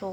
2।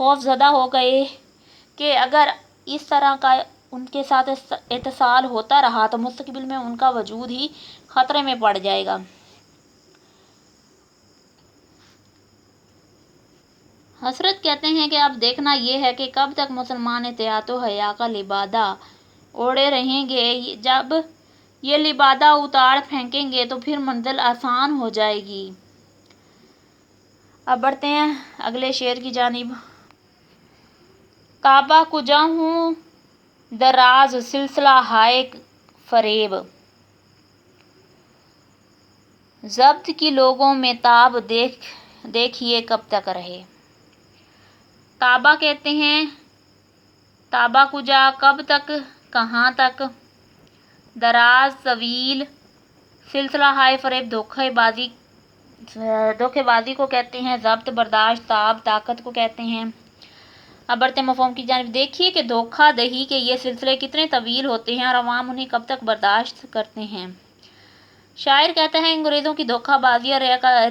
خوف زدہ ہو گئے کہ اگر اس طرح کا ان کے ساتھ اتصال ہوتا رہا تو مستقبل میں ان کا وجود ہی خطرے میں پڑ جائے گا۔ حسرت کہتے ہیں کہ اب دیکھنا یہ ہے کہ کب تک مسلمان اتحاد و حیا کا لبادہ اوڑھے رہیں گے۔ جب یہ لبادہ اتار پھینکیں گے تو پھر منزل آسان ہو جائے گی۔ اب بڑھتے ہیں اگلے شعر کی جانب۔ کعبہ کجا ہوں دراز سلسلہ ہائے فریب، ضبط کی لوگوں میں تاب دیکھیے کب تک رہے۔ کعبہ کہتے ہیں کعبہ کجا کب تک، کہاں تک، دراز طویل، سلسلہ ہائے فریب دھوکے بازی کو کہتے ہیں، ضبط برداشت، تاب طاقت کو کہتے ہیں۔ اب بڑھتے مفہوم کی جانب۔ دیکھیے کہ دھوکہ دہی کے یہ سلسلے کتنے طویل ہوتے ہیں اور عوام انہیں کب تک برداشت کرتے ہیں۔ شاعر کہتا ہے انگریزوں کی دھوکہ بازی اور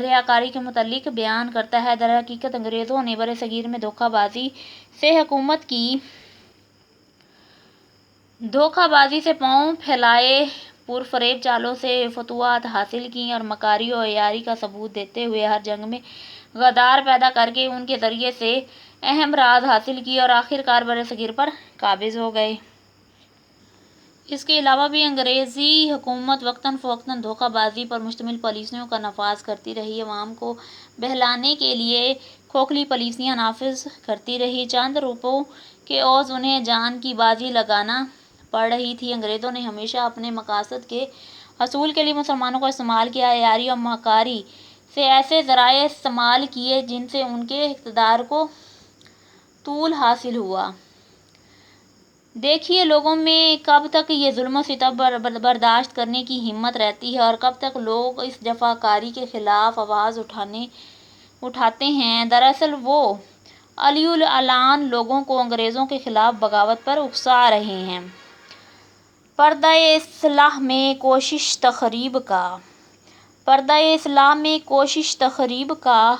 ریاکاری کے متعلق بیان کرتا ہے۔ در حقیقت انگریزوں نے برصغیر میں دھوکہ بازی سے پاؤں پھیلائے، پرفریب چالوں سے فتوحات حاصل کیں اور مکاری و عیاری کا ثبوت دیتے ہوئے ہر جنگ میں غدار پیدا کر کے ان کے ذریعے سے اہم راز حاصل کیے اور آخرکار برصغیر پر قابض ہو گئے۔ اس کے علاوہ بھی انگریزی حکومت وقتاً فوقتاً دھوکہ بازی پر مشتمل پالیسیوں کا نفاذ کرتی رہی، عوام کو بہلانے کے لیے کھوکھلی پالیسیاں نافذ کرتی رہی، چند روپوں کے عوض انہیں جان کی بازی لگانا پڑ رہی تھی۔ انگریزوں نے ہمیشہ اپنے مقاصد کے حصول کے لیے مسلمانوں کو استعمال کیا، عیاری اور مکاری سے ایسے ذرائع استعمال کیے جن سے ان کے اقتدار کو طول حاصل ہوا۔ دیکھیے لوگوں میں کب تک یہ ظلم و ستم برداشت کرنے کی ہمت رہتی ہے اور کب تک لوگ اس جفاکاری کے خلاف آواز اٹھاتے ہیں۔ دراصل وہ علی العلان لوگوں کو انگریزوں کے خلاف بغاوت پر اکسا رہے ہیں۔ پردہ اصلاح میں کوشش تخریب کا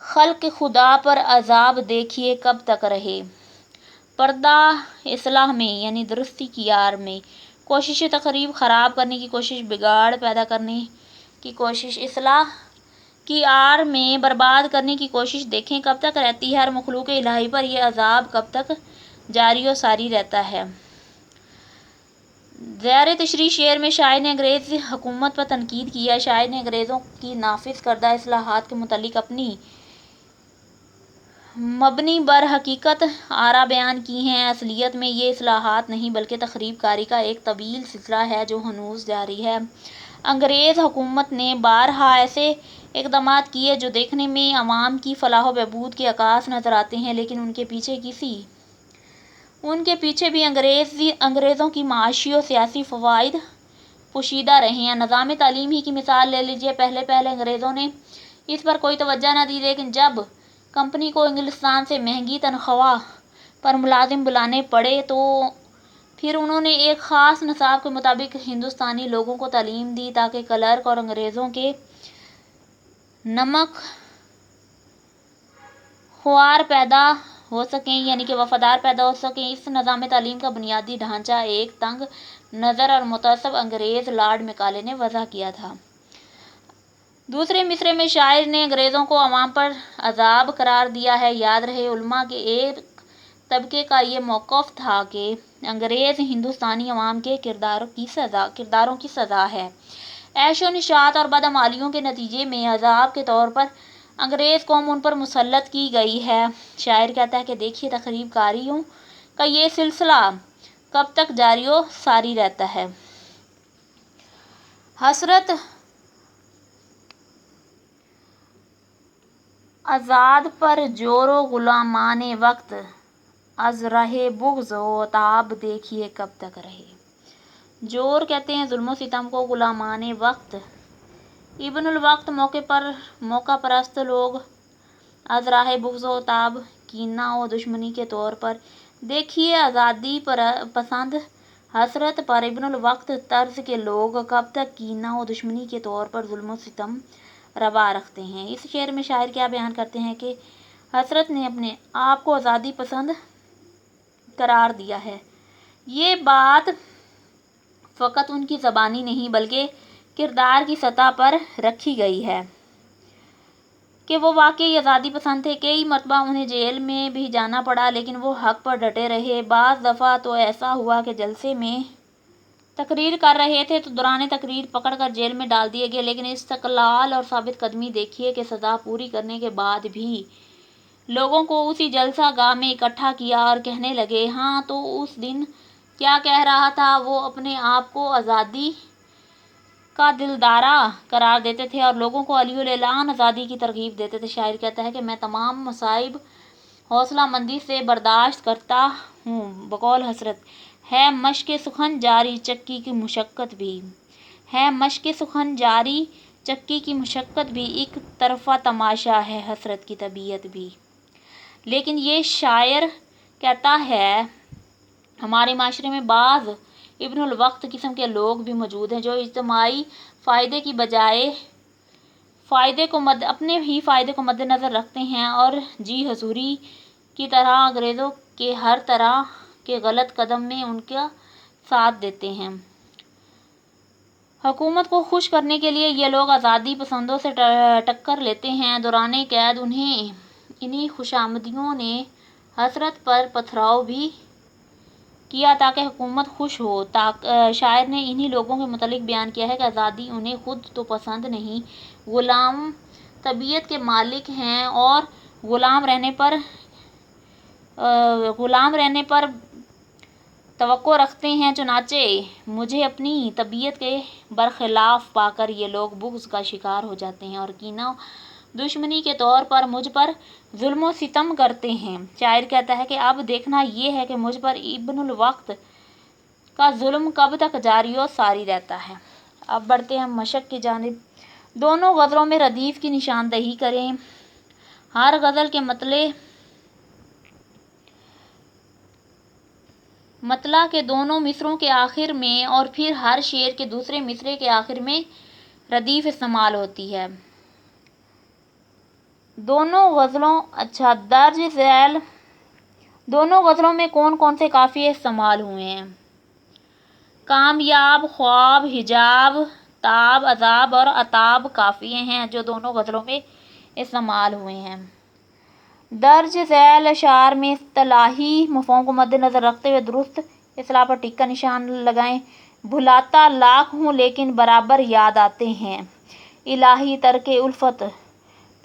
خلق خدا پر عذاب دیکھیے کب تک رہے۔ پردہ اصلاح میں یعنی درستی کی آڑ میں، کوشش تخریب خراب کرنے کی کوشش، بگاڑ پیدا کرنے کی کوشش، اصلاح کی آڑ میں برباد کرنے کی کوشش دیکھیں کب تک رہتی ہے اور مخلوق الہی پر یہ عذاب کب تک جاری و ساری رہتا ہے۔ زیر تشریح شعر میں شاعر نے انگریز حکومت پر تنقید کی ہے۔ شاعر نے انگریزوں کی نافذ کردہ اصلاحات کے متعلق اپنی مبنی بر حقیقت آراء بیان کی ہیں۔ اصلیت میں یہ اصلاحات نہیں بلکہ تخریب کاری کا ایک طویل سلسلہ ہے جو ہنوز جاری ہے۔ انگریز حکومت نے بارہا ایسے اقدامات کیے جو دیکھنے میں عوام کی فلاح و بہبود کے عکاس نظر آتے ہیں، لیکن ان کے پیچھے بھی انگریزوں کی معاشی و سیاسی فوائد پوشیدہ رہے ہیں۔ نظام تعلیم ہی کی مثال لے لیجیے۔ پہلے انگریزوں نے اس پر کوئی توجہ نہ دی، لیکن جب کمپنی کو انگلستان سے مہنگی تنخواہ پر ملازم بلانے پڑے تو پھر انہوں نے ایک خاص نصاب کے مطابق ہندوستانی لوگوں کو تعلیم دی تاکہ کلرک اور انگریزوں کے نمک خوار پیدا ہو سکیں، یعنی کہ وفادار پیدا ہو سکیں۔ اس نظام تعلیم کا بنیادی ڈھانچہ ایک تنگ نظر اور متعصب انگریز لارڈ میکالے نے وضع کیا تھا۔ دوسرے مصرعے میں شاعر نے انگریزوں کو عوام پر عذاب قرار دیا ہے۔ یاد رہے علماء کے ایک طبقے کا یہ موقف تھا کہ انگریز ہندوستانی عوام کے کرداروں کی سزا ہے، عیش و نشاط اور بدعمالیوں کے نتیجے میں عذاب کے طور پر انگریز قوم ان پر مسلط کی گئی ہے۔ شاعر کہتا ہے کہ دیکھیے تخریب کاریوں کا یہ سلسلہ کب تک جاری و ساری رہتا ہے۔ حسرت آزاد پر جور و غلامان وقت، از رہ بغض و تاب دیکھیے کب تک رہے۔ جور کہتے ہیں ظلم و ستم کو، غلامان وقت ابن الوقت موقع پرست لوگ، از رہ بغض و تاب کینہ و دشمنی کے طور پر دیکھیے آزادی پسند حسرت پر ابن الوقت طرز کے لوگ کب تک کینہ و دشمنی کے طور پر ظلم و ستم روا رکھتے ہیں۔ اس شعر میں شاعر کیا بیان کرتے ہیں کہ حسرت نے اپنے آپ کو آزادی پسند قرار دیا ہے۔ یہ بات فقط ان کی زبانی نہیں بلکہ کردار کی سطح پر رکھی گئی ہے کہ وہ واقعی آزادی پسند تھے۔ کئی مرتبہ انہیں جیل میں بھی جانا پڑا لیکن وہ حق پر ڈٹے رہے۔ بعض دفعہ تو ایسا ہوا کہ جلسے میں تقریر کر رہے تھے تو دوران تقریر پکڑ کر جیل میں ڈال دیے گئے، لیکن استقلال اور ثابت قدمی دیکھیے کہ سزا پوری کرنے کے بعد بھی لوگوں کو اسی جلسہ گاہ میں اکٹھا کیا اور کہنے لگے، ہاں تو اس دن کیا کہہ رہا تھا۔ وہ اپنے آپ کو آزادی کا دلدارہ قرار دیتے تھے اور لوگوں کو علی الاعلان آزادی کی ترغیب دیتے تھے۔ شاعر کہتا ہے کہ میں تمام مصائب حوصلہ مندی سے برداشت کرتا ہوں، بقول حسرت ہے مشق سخن جاری چکی کی مشقت بھی، ہے مشق سخن جاری چکی کی مشقت بھی، ایک طرفہ تماشا ہے حسرت کی طبیعت بھی۔ لیکن یہ شاعر کہتا ہے ہمارے معاشرے میں بعض ابن الوقت قسم کے لوگ بھی موجود ہیں جو اجتماعی فائدے کی بجائے اپنے ہی فائدے کو مد نظر رکھتے ہیں اور جی حضوری کی طرح انگریزوں کے ہر طرح کے غلط قدم میں ان کا ساتھ دیتے ہیں۔ حکومت کو خوش کرنے کے لیے یہ لوگ آزادی پسندوں سے ٹکر لیتے ہیں۔ دوران قید انہی خوشامدیوں نے حسرت پر پتھراؤ بھی کیا تاکہ حکومت خوش ہو۔ شاعر نے انہی لوگوں کے متعلق بیان کیا ہے کہ آزادی انہیں خود تو پسند نہیں، غلام طبیعت کے مالک ہیں اور غلام رہنے پر توقع رکھتے ہیں، چنانچہ مجھے اپنی طبیعت کے برخلاف پا کر یہ لوگ بغض کا شکار ہو جاتے ہیں اور کینہ دشمنی کے طور پر مجھ پر ظلم و ستم کرتے ہیں۔ شاعر کہتا ہے کہ اب دیکھنا یہ ہے کہ مجھ پر ابن الوقت کا ظلم کب تک جاری و ساری رہتا ہے۔ اب بڑھتے ہیں مشق کی جانب۔ دونوں غزلوں میں ردیف کی نشاندہی کریں۔ ہر غزل کے مطلع کے دونوں مصرعوں کے آخر میں اور پھر ہر شعر کے دوسرے مصرعے کے آخر میں ردیف استعمال ہوتی ہے۔ دونوں غزلوں میں کون کون سے قافیے استعمال ہوئے ہیں؟ کامیاب، خواب، حجاب، تاب، عذاب اور عتاب قافیے ہیں جو دونوں غزلوں میں استعمال ہوئے ہیں۔ درج ذیل اشعار میں اصطلاحی مفہوم کو مد نظر رکھتے ہوئے درست اصطلاح پر ٹک کا نشان لگائیں۔ بھلاتا لاکھ ہوں لیکن برابر یاد آتے ہیں، الہی ترک الفت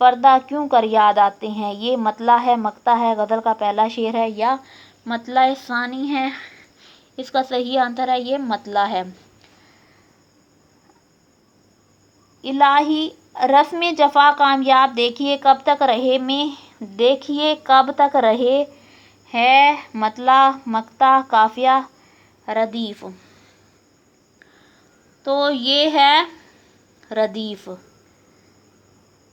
پردہ کیوں کر یاد آتے ہیں۔ یہ مطلع ہے، مقطع ہے، غزل کا پہلا شعر ہے یا مطلع ثانی ہے؟ اس کا صحیح آنسر ہے یہ مطلع ہے۔ الہی رسم جفا کامیاب دیکھیے کب تک رہے میں دیکھیے کب تک رہے ہے مطلع، مقطع، قافیہ، ردیف۔ تو یہ ہے ردیف۔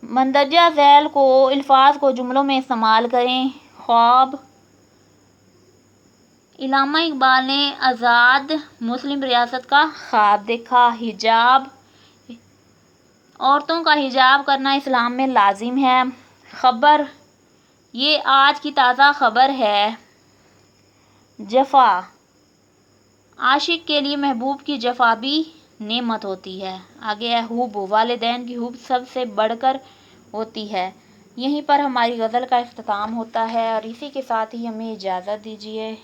مندرجہ ذیل الفاظ کو جملوں میں استعمال کریں۔ خواب، علامہ اقبال نے آزاد مسلم ریاست کا خواب دیکھا۔ حجاب، عورتوں کا حجاب کرنا اسلام میں لازم ہے۔ خبر، یہ آج کی تازہ خبر ہے۔ جفا، عاشق کے لیے محبوب کی جفا بھی نعمت ہوتی ہے۔ آگے ہے حب، والدین کی حب سب سے بڑھ کر ہوتی ہے۔ یہیں پر ہماری غزل کا اختتام ہوتا ہے اور اسی کے ساتھ ہی ہمیں اجازت دیجیے۔